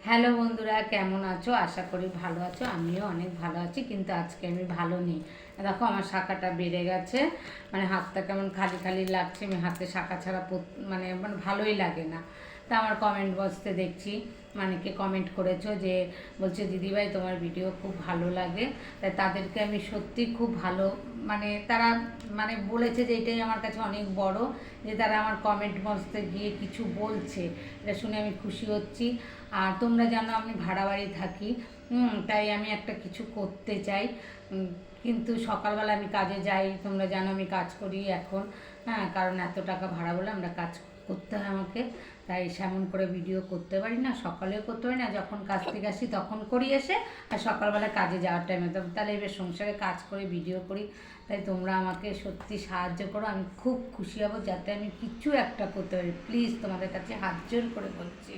Hello বন্ধুরা, কেমন আছো? আশা করি ভালো আছো। আমিও অনেক ভালো আছি, কিন্তু আজকে আমি ভালো নেই। দেখো আমার শাখাটা বেড়ে গেছে, মানে হাতটা কেমন খালি খালি লাগছে। আমি হাতে শাখা ছাড়া মানে মানে ভালোই লাগে না। তা আমার কমেন্ট বক্সে দেখছি মানে কে কমেন্ট করেছো যে বলছে দিদিভাই তোমার ভিডিও খুব ভালো লাগে। তাই তাদেরকে আমি সত্যি খুব ভালো, মানে তারা মানে বলেছে যে এটাই আমার কাছে অনেক বড়, যে তারা আমার কমেন্ট বক্সে গিয়ে কিছু বলছে। এটা শুনে আমি খুশি হচ্ছি। আর তোমরা জানো আমি ভাড়া বাড়ি থাকি, তাই আমি একটা কিছু করতে চাই, কিন্তু সকালবেলা আমি কাজে যাই। তোমরা জানো আমি কাজ করি এখন, হ্যাঁ, কারণ এত টাকা ভাড়া বলে আমরা কাজ করতে হয় আমাকে। তাই সেমন করে ভিডিও করতে পারি না, সকালেও করতে পারি না, যখন কাজ থেকে আসি তখন করি এসে, আর সকালবেলা কাজে যাওয়ার টাইমে তো তাহলে এবার সংসারে কাজ করে ভিডিও করি। তাই তোমরা আমাকে সত্যি সাহায্য করো, আমি খুব খুশি হব যাতে আমি কিছু একটা করতে পারি। প্লিজ তোমাদের কাছে হাত জোর করে বলছি।